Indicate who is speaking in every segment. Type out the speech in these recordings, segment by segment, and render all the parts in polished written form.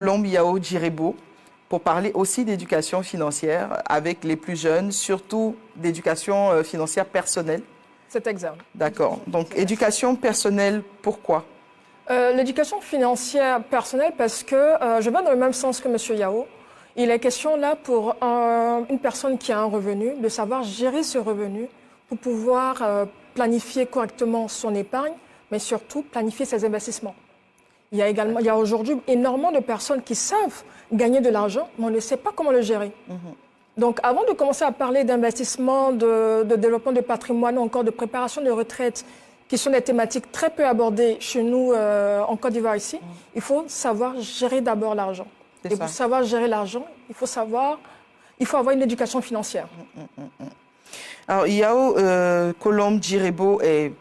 Speaker 1: Colombe Yao Djirebo pour parler aussi d'éducation financière avec les plus jeunes, surtout d'éducation financière personnelle.
Speaker 2: C'est exact.
Speaker 1: D'accord. Donc, éducation personnelle, pourquoi?
Speaker 2: L'éducation financière personnelle parce que je vais dans le même sens que M. Yao. Il est question là pour une personne qui a un revenu, de savoir gérer ce revenu pour pouvoir planifier correctement son épargne, mais surtout planifier ses investissements. Il y a aujourd'hui énormément de personnes qui savent gagner de l'argent, mais on ne sait pas comment le gérer. Donc, avant de commencer à parler d'investissement, de développement de patrimoine, ou encore de préparation de retraite, qui sont des thématiques très peu abordées chez nous en Côte d'Ivoire ici, il faut savoir gérer d'abord l'argent. Et pour savoir gérer l'argent, il faut avoir une éducation financière.
Speaker 1: Alors, Yao Colombe Djirebo est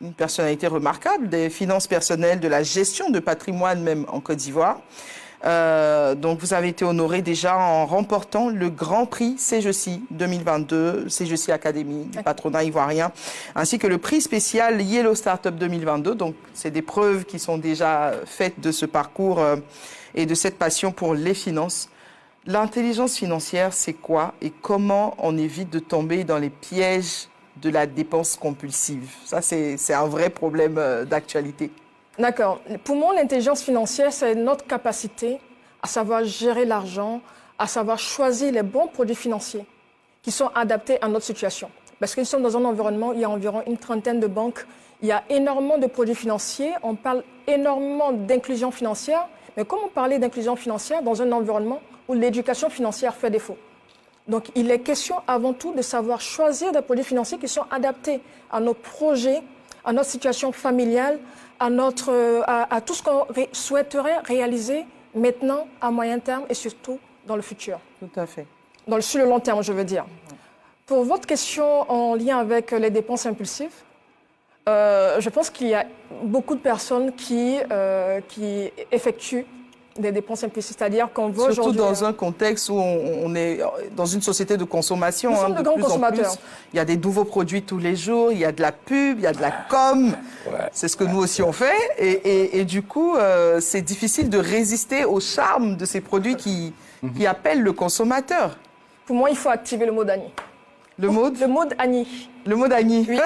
Speaker 1: une personnalité remarquable des finances personnelles, de la gestion de patrimoine même en Côte d'Ivoire. Donc, vous avez été honoré déjà en remportant le Grand Prix CGECI 2022, CGECI Académie du patronat ivoirien, ainsi que le prix spécial Yellow Startup 2022. Donc, c'est des preuves qui sont déjà faites de ce parcours et de cette passion pour les finances. L'intelligence financière, c'est quoi et comment on évite de tomber dans les pièges de la dépense compulsive? Ça, c'est un vrai problème d'actualité.
Speaker 2: D'accord. Pour moi, l'intelligence financière, c'est notre capacité à savoir gérer l'argent, à savoir choisir les bons produits financiers qui sont adaptés à notre situation. Parce que nous sommes dans un environnement où il y a environ une trentaine de banques, il y a énormément de produits financiers, on parle énormément d'inclusion financière, mais comment parler d'inclusion financière dans un environnement où l'éducation financière fait défaut? Donc, il est question avant tout de savoir choisir des produits financiers qui sont adaptés à nos projets, à notre situation familiale, à tout ce qu'on souhaiterait réaliser maintenant, à moyen terme et surtout dans le futur.
Speaker 1: Tout à fait.
Speaker 2: Sur le long terme, je veux dire. Pour votre question en lien avec les dépenses impulsives, je pense qu'il y a beaucoup de personnes qui effectuent des dépenses impulsives, c'est-à-dire qu'on veut
Speaker 1: surtout dans un contexte où on est dans une société de consommation.
Speaker 2: Nous sommes de grands consommateurs.
Speaker 1: Il y a des nouveaux produits tous les jours, il y a de la pub, il y a de la com. C'est ce que nous aussi on fait. Et du coup, c'est difficile de résister au charme de ces produits qui appellent le consommateur.
Speaker 2: Pour moi, il faut activer le mode Annie.
Speaker 1: Le mode
Speaker 2: Annie.
Speaker 1: Le mode Annie.
Speaker 2: Oui.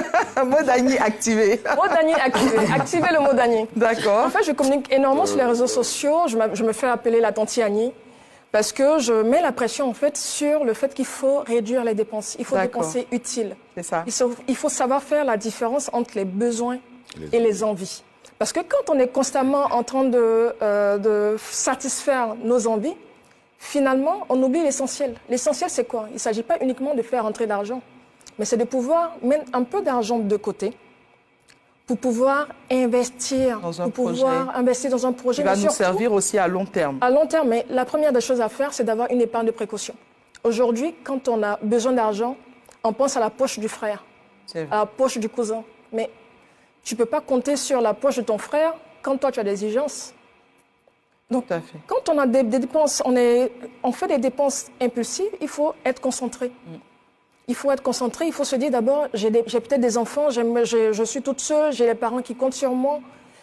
Speaker 1: Mode Annie activé.
Speaker 2: Mode Annie activé. Activer le mode Annie.
Speaker 1: D'accord.
Speaker 2: En fait, je communique énormément sur les réseaux sociaux. Je me fais appeler la tante Annie parce que je mets la pression en fait sur le fait qu'il faut réduire les dépenses. Il faut dépenser utile.
Speaker 1: C'est ça.
Speaker 2: Il faut savoir faire la différence entre les besoins et les envies. Parce que quand on est constamment en train de satisfaire nos envies, finalement, on oublie l'essentiel. L'essentiel, c'est quoi? Il ne s'agit pas uniquement de faire entrer l'argent, mais c'est de pouvoir mettre un peu d'argent de côté pour pouvoir investir dans un projet.
Speaker 1: Qui va nous servir aussi à long terme.
Speaker 2: À long terme, mais la première des choses à faire, c'est d'avoir une épargne de précaution. Aujourd'hui, quand on a besoin d'argent, on pense à la poche du frère, à la poche du cousin. Mais tu ne peux pas compter sur la poche de ton frère quand toi, tu as des exigences. Donc, quand on a des dépenses, on fait des dépenses impulsives, il faut être concentré. Il faut être concentré, il faut se dire d'abord, j'ai peut-être des enfants, je suis toute seule, j'ai les parents qui comptent sur moi,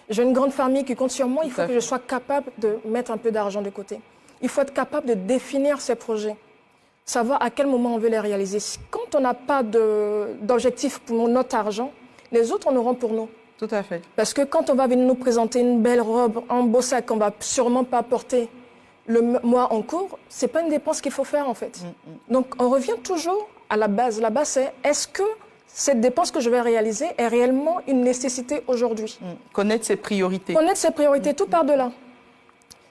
Speaker 2: j'ai une grande famille qui compte sur moi, il faut que je sois capable de mettre un peu d'argent de côté. Il faut être capable de définir ses projets, savoir à quel moment on veut les réaliser. Quand on n'a pas d'objectif pour notre argent, les autres en auront pour nous.
Speaker 1: Tout à fait.
Speaker 2: Parce que quand on va venir nous présenter une belle robe, un beau sac qu'on ne va sûrement pas porter le mois en cours, ce n'est pas une dépense qu'il faut faire en fait. Donc on revient toujours à la base. La base c'est, est-ce que cette dépense que je vais réaliser est réellement une nécessité aujourd'hui?
Speaker 1: Connaître ses priorités.
Speaker 2: Connaître ses priorités, tout part de là.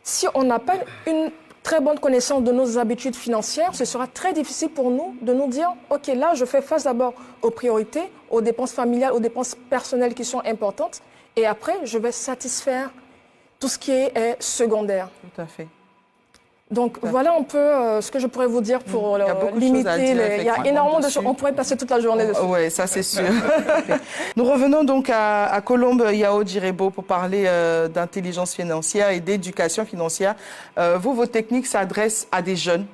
Speaker 2: Si on n'a pas une très bonne connaissance de nos habitudes financières, ce sera très difficile pour nous de nous dire « Ok, là, je fais face d'abord aux priorités, aux dépenses familiales, aux dépenses personnelles qui sont importantes, et après, je vais satisfaire tout ce qui est secondaire. »
Speaker 1: Tout à fait.
Speaker 2: Donc, voilà un peu ce que je pourrais vous dire pour limiter. Il y a énormément de choses. On pourrait passer toute la journée dessus.
Speaker 1: Oui, ça c'est sûr. Nous revenons donc à Colombe Yao Djirebo pour parler d'intelligence financière et d'éducation financière. Vos techniques s'adressent à des jeunes,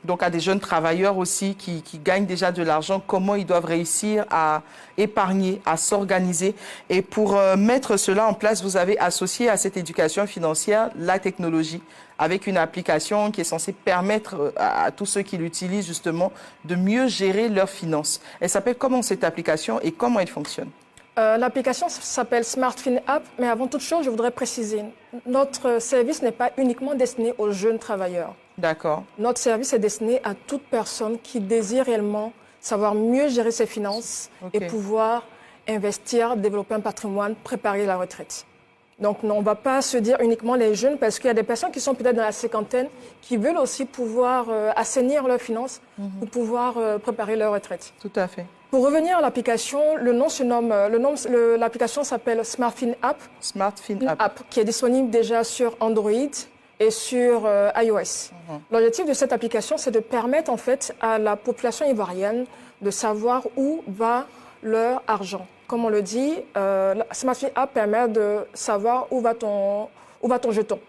Speaker 1: donc à des jeunes travailleurs aussi qui gagnent déjà de l'argent. Comment ils doivent réussir à épargner, à s'organiser. Et pour mettre cela en place, vous avez associé à cette éducation financière la technologie avec une application qui est censée permettre à tous ceux qui l'utilisent justement de mieux gérer leurs finances. Elle s'appelle comment cette application et comment elle fonctionne?
Speaker 2: L'application s'appelle SmartFin App, mais avant toute chose, je voudrais préciser, notre service n'est pas uniquement destiné aux jeunes travailleurs.
Speaker 1: D'accord.
Speaker 2: Notre service est destiné à toute personne qui désire réellement savoir mieux gérer ses finances et pouvoir investir, développer un patrimoine, préparer la retraite. Donc, non, on ne va pas se dire uniquement les jeunes, parce qu'il y a des personnes qui sont peut-être dans la cinquantaine qui veulent aussi pouvoir assainir leurs finances pour pouvoir préparer leur retraite.
Speaker 1: Tout à fait.
Speaker 2: Pour revenir à l'application, l'application s'appelle SmartFin App.
Speaker 1: SmartFin App.
Speaker 2: Qui est disponible déjà sur Android et sur iOS. L'objectif de cette application, c'est de permettre en fait à la population ivoirienne de savoir où va leur argent. Comme on le dit, SmartFin App permet de savoir où va ton jeton.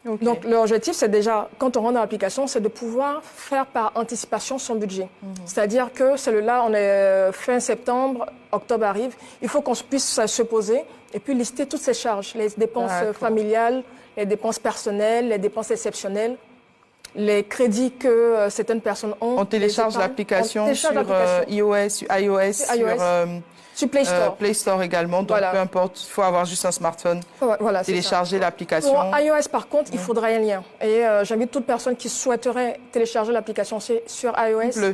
Speaker 2: Donc l'objectif, c'est déjà, quand on rentre dans l'application, c'est de pouvoir faire par anticipation son budget. C'est-à-dire que celui-là, on est fin septembre, octobre arrive, il faut qu'on puisse se poser et puis lister toutes ces charges, les dépenses familiales, les dépenses personnelles, les dépenses exceptionnelles, les crédits que certaines personnes ont.
Speaker 1: On télécharge l'application sur iOS, sur Play Store. Play Store également, donc peu importe, il faut avoir juste un smartphone, télécharger l'application.
Speaker 2: Pour iOS, par contre, il faudrait un lien. Et j'invite toute personne qui souhaiterait télécharger l'application sur iOS.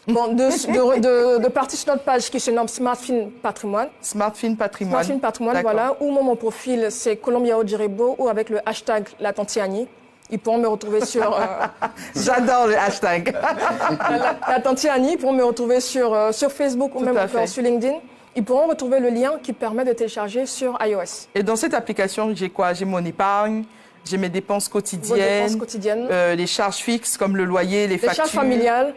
Speaker 2: Bon, de partir sur notre page qui se nomme SmartFin Patrimoine.
Speaker 1: SmartFin Patrimoine.
Speaker 2: SmartFin Patrimoine, voilà. Ou mon profil, c'est Colombiao Djirebo, ou avec le hashtag La Tantiani. Ils pourront me retrouver sur...
Speaker 1: J'adore le hashtag.
Speaker 2: la Tantiani, ils pourront me retrouver sur Facebook ou même sur LinkedIn. Ils pourront retrouver le lien qui permet de télécharger sur iOS.
Speaker 1: Et dans cette application, j'ai quoi? J'ai mon épargne, j'ai mes dépenses quotidiennes, les charges fixes comme le loyer, les factures.
Speaker 2: Les charges familiales,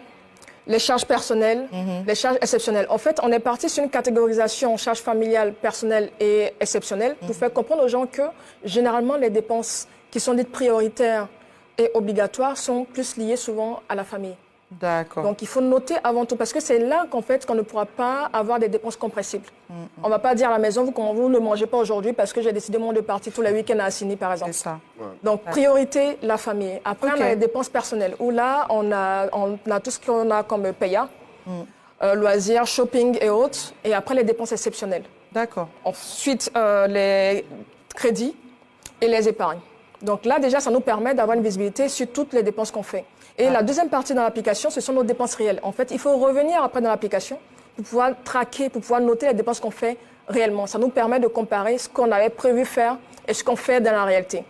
Speaker 2: les charges personnelles, les charges exceptionnelles. En fait, on est parti sur une catégorisation charges familiales, personnelles et exceptionnelles pour faire comprendre aux gens que, généralement, les dépenses qui sont dites prioritaires et obligatoires sont plus liées souvent à la famille.
Speaker 1: D'accord.
Speaker 2: Donc, il faut noter avant tout, parce que c'est là qu'en fait, qu'on ne pourra pas avoir des dépenses compressibles. On ne va pas dire à la maison, vous ne mangez pas aujourd'hui parce que j'ai décidé de partir tous les week-ends à Assini, par exemple.
Speaker 1: C'est ça.
Speaker 2: Donc, priorité, la famille. Après, on a les dépenses personnelles, où là, on a tout ce qu'on a comme paya, loisirs, shopping et autres, et après, les dépenses exceptionnelles.
Speaker 1: D'accord.
Speaker 2: Ensuite, les crédits et les épargnes. Donc là, déjà, ça nous permet d'avoir une visibilité sur toutes les dépenses qu'on fait. Et la deuxième partie dans l'application, ce sont nos dépenses réelles. En fait, il faut revenir après dans l'application pour pouvoir traquer, pour pouvoir noter les dépenses qu'on fait réellement. Ça nous permet de comparer ce qu'on avait prévu faire et ce qu'on fait dans la réalité.